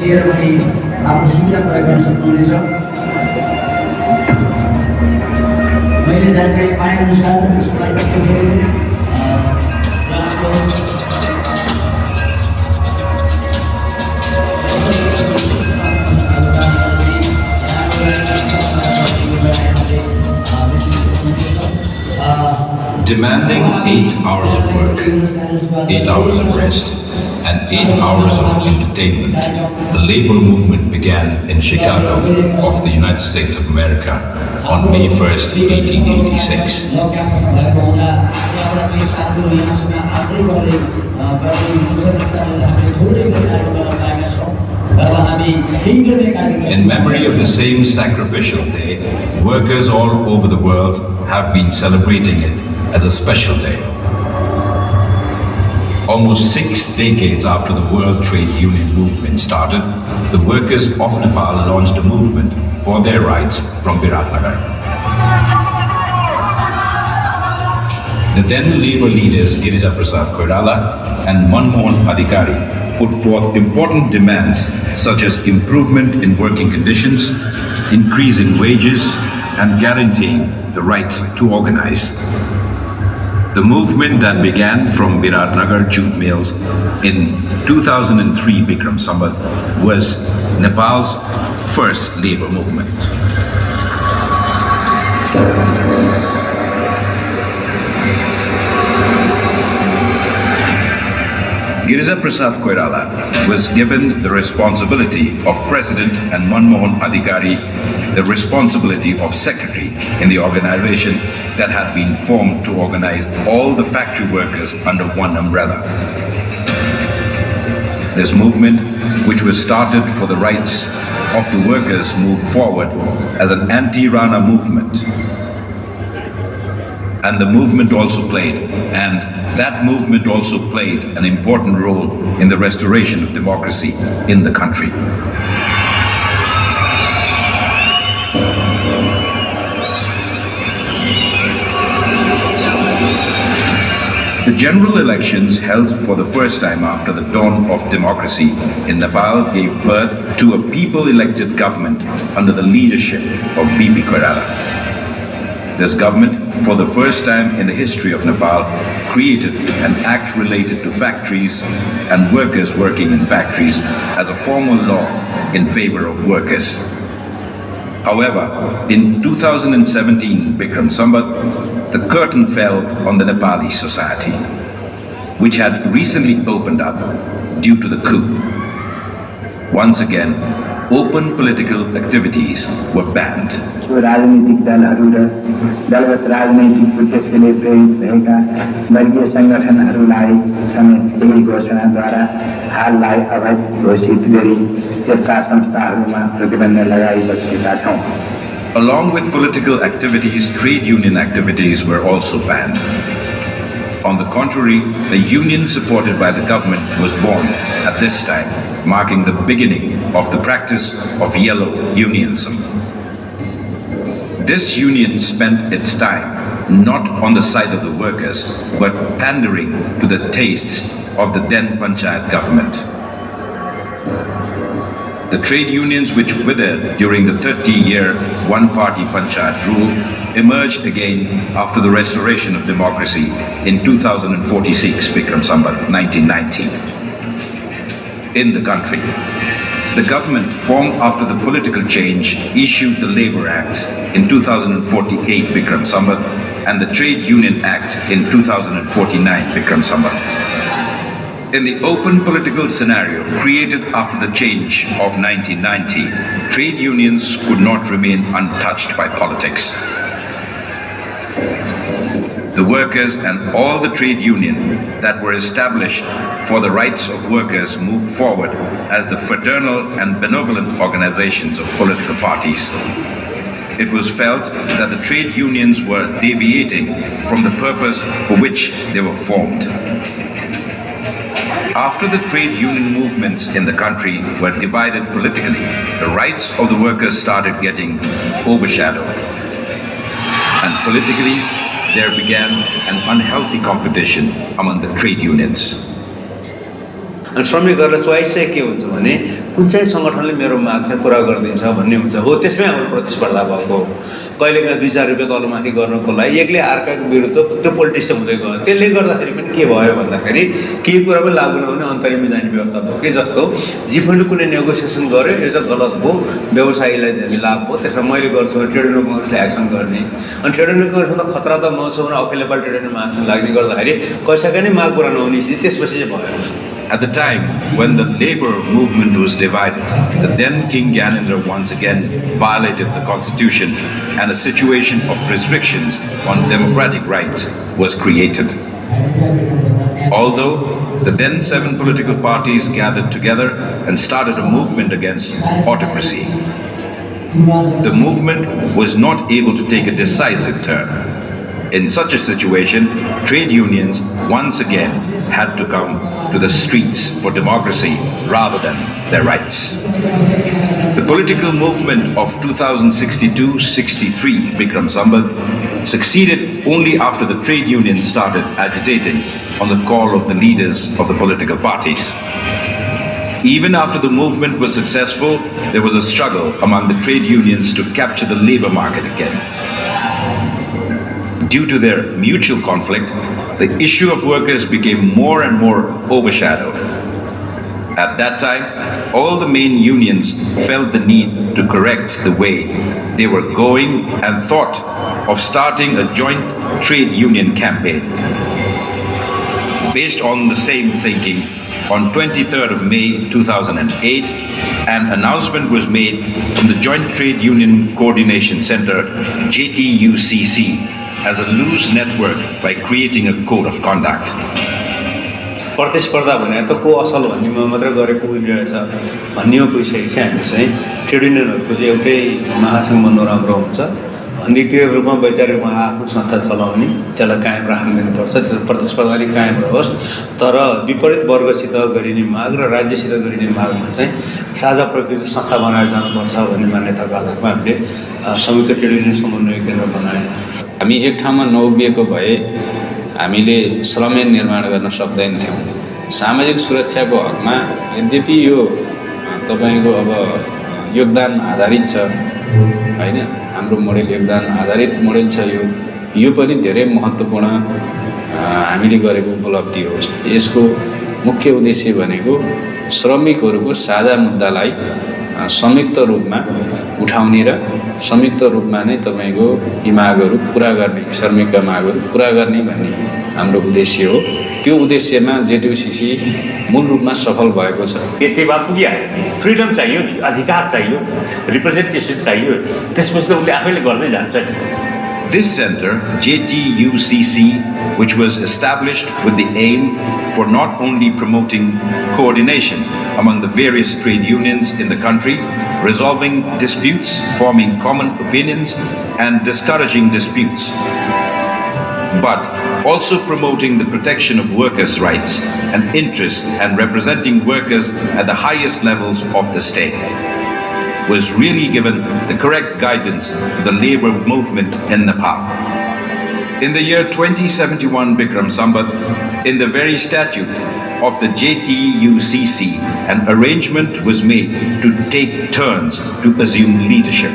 लिएर पनि आफ्नो सुविधा प्रयोग गर्न सक्नुहुनेछ। मैले जानकारी पाएअनुसार यसलाई demanding 8 hours of work, 8 hours of rest, and 8 hours of entertainment, the labor movement began in Chicago of the United States of America on May 1st, 1886. In memory of the same sacrificial day, workers all over the world have been celebrating it as a special day. Almost 6 decades after the World Trade Union movement started, the workers of Nepal launched a movement for their rights from Biratnagar. The then labor leaders Girija Prasad Koirala and Manmohan Adhikari put forth important demands such as improvement in working conditions, increasing wages, and guaranteeing the right to organize. The movement that began from Biratnagar jute mills in 2003 Bikram Sambat was Nepal's first labor movement. Girija Prasad Koirala was given the responsibility of president and Manmohan Adhikari the responsibility of secretary in the organization that had been formed to organize all the factory workers under one umbrella. This movement, which was started for the rights of the workers, moved forward as an anti-Rana movement. And that movement also played an important role in the restoration of democracy in the country. The general elections held for the first time after the dawn of democracy in Nepal gave birth to a people-elected government under the leadership of B.P. Koirala. This government, for the first time in the history of Nepal, created an act related to factories and workers working in factories as a formal law in favor of workers. However, in 2017 Bikram Sambat, the curtain fell on the Nepali society, which had recently opened up due to the coup. Once again, open political activities were banned. राजनीतिक दलहरू र दलगत राजनैतिक उद्देश्यले प्रेरित भएका वर्गीय सङ्गठनहरूलाई समेत यही घोषणाद्वारा हाललाई अवैध घोषित गरी यस्ता संस्थाहरूमा प्रतिबन्ध लगाइबसेका छौँ। Along with political activities, trade union activities were also banned. On the contrary, a union supported by the government was born at this time, marking the beginning of the practice of yellow unionism. This union spent its time not on the side of the workers, but pandering to the tastes of the then Panchayat government. The trade unions which withered during the 30-year one-party Panchayat rule emerged again after the restoration of democracy in 2046 Bikram Sambat 1990 in the country. The government formed after the political change issued the Labour Act in 2048 Bikram Sambat and the Trade Union Act in 2049 Bikram Sambat. In the open political scenario created after the change of 1990, trade unions could not remain untouched by politics. The workers and all the trade unions that were established for the rights of workers moved forward as the fraternal and benevolent organizations of political parties. It was felt that the trade unions were deviating from the purpose for which they were formed. After the trade union movements in the country were divided politically, the rights of the workers started getting overshadowed. And politically, there began an unhealthy competition among the trade unions. अनि श्रमिकहरूलाई चोइस चाहिँ के हुन्छ भने कुन चाहिँ सङ्गठनले मेरो माग चाहिँ पुरा गरिदिन्छ भन्ने हुन्छ। हो त्यसमै हाम्रो प्रतिस्पर्धा भएको हो। कहिलेकाहीँ 2-4 रुपियाँ तलमाथि गर्नको लागि एकले अर्काको विरुद्ध त्यो पोलिटिक्स हुँदै गयो। त्यसले गर्दाखेरि पनि के भयो भन्दाखेरि केही कुरा पनि लागु नहुने अन्तरिममा जाने व्यवस्था भयो। के जस्तो जिफोले कुनै नेगोसिएसन गर्यो, यो चाहिँ गलत भयो, व्यवसायीलाई धेरै लाभ भयो, त्यसमा मैले गर्छु भने ट्रेड युनियन कङ्ग्रेसले एक्सन गर्ने। अनि ट्रेड युनियन कङ्ग्रेसमा त खतरा त म छु भने अखिल नेपाल ट्रेड युनियनमा एक्सन लाग्ने गर्दाखेरि कसैका नै माग पुरा नहुने स्थिति त्यसपछि चाहिँ भयो। At the time when the labor movement was divided, the then King Gyanendra once again violated the constitution and a situation of restrictions on democratic rights was created. Although the then 7 political parties gathered together and started a movement against autocracy, the movement was not able to take a decisive turn. In such a situation, trade unions once again had to come to the streets for democracy rather than their rights. The political movement of 2062-63 Bikram Sambat succeeded only after the trade unions started agitating on the call of the leaders of the political parties. Even after the movement was successful, there was a struggle among the trade unions to capture the labor market again. Due to their mutual conflict, the issue of workers became more and more overshadowed. At that time, all the main unions felt the need to correct the way they were going and thought of starting a joint trade union campaign. Based on the same thinking, on 23rd of May 2008, an announcement was made from the Joint Trade Union Coordination Center, JTUCC, as a loose network by creating a code of conduct. प्रतिस्पर्धा भने त को असल भन्नेमा मात्रै गरे पुगिरहेछ भन्नेमा पुगिसकेको छ। हामी चाहिँ ट्रेड युनियनहरूको चाहिँ एउटै महासङ्घ बन्नु राम्रो हुन्छ, द्वितीय रूपमा वैचारिक रूपमा आफ्नो संस्था चलाउने, त्यसलाई कायम राख्न दिनुपर्छ, त्यसको प्रतिस्पर्धा अलिक कायम रहोस्। तर विपरीत वर्गसित गरिने माग र राज्यसित गरिने मागमा चाहिँ साझा प्रकृति संस्था बनाएर जानुपर्छ भन्ने मान्यताको आधारमा हामीले संयुक्त ट्रेड युनियन समन्वय केन्द्र बनायौँ। हामी एक ठाउँमा नउभिएको भए हामीले श्रम ऐन निर्माण गर्न सक्दैनथ्यौँ। सामाजिक सुरक्षाको हकमा यद्यपि यो तपाईको अब योगदान आधारित छ हैन, हाम्रो मोडेल योगदान आधारित मोडेल छ, यो पनि धेरै महत्त्वपूर्ण हामीले गरेको उपलब्धि हो। यसको मुख्य उद्देश्य भनेको श्रमिकहरूको साझा मुद्दालाई संयुक्त रूपमा उठाउने र संयुक्त रूपमा नै तपाईको यी मागहरू पुरा गर्ने, श्रमिकका मागहरू पुरा गर्ने भन्ने हाम्रो उद्देश्य हो। त्यो उद्देश्यमा जेटीयूसीसी मूल रूपमा सफल भएको छ। यतिमा पुगिहाल्यो, फ्रिडम चाहियो, अधिकार चाहियो, रिप्रेजेन्टेसन चाहियो, त्यसपछि त उसले आफैले गर्दै जान्छ नि। This center, JTUCC, which was established with the aim for not only promoting coordination among the various trade unions in the country, resolving disputes, forming common opinions, and discouraging disputes, but also promoting the protection of workers' rights and interests and representing workers at the highest levels of the state, was really given the correct guidance to the labor movement in Nepal. In the year 2071 Bikram Sambat, in the very statute of the JTUCC, an arrangement was made to take turns to assume leadership.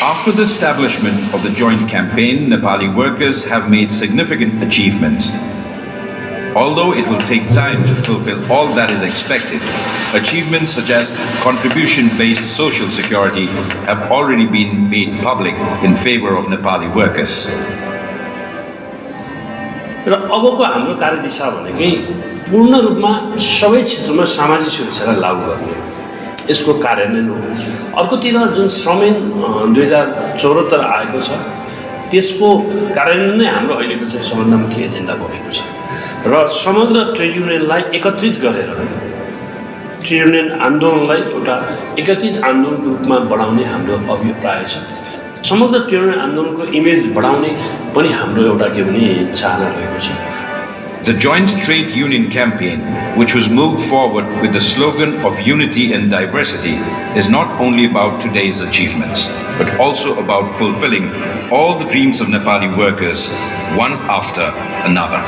After the establishment of the joint campaign, Nepali workers have made significant achievements. Although it will take time to fulfill all that is expected, achievements such as contribution-based social security have already been made public in favor of Nepali workers. र अबको हाम्रो कार्यदिशा भनेकै पूर्ण रूपमा सबै क्षेत्रमा सामाजिक सुरक्षालाई लागू गर्ने, यसको कार्यान्वयन हो। अर्कोतिर जुन श्रम ऐन 2074 आएको छ, त्यसको कार्यान्वयन नै हाम्रो अहिलेको चाहिँ सबभन्दा मुख्य एजेन्डा भएको छ। र समग्र ट्रेड युनियनलाई एकत्रित गरेर ट्रेड युनियन आन्दोलनलाई एउटा एकत्रित आन्दोलनको रूपमा बढाउने हाम्रो अभिप्राय छ। समग्र ट्रेड युनियन आन्दोलनको इमेज बढाउने पनि हाम्रो एउटा के भने चाहना रहेको छ। The joint trade union campaign, which was moved forward with the slogan of unity and diversity, is not only about today's achievements, but also about fulfilling all the dreams of Nepali workers, one after another.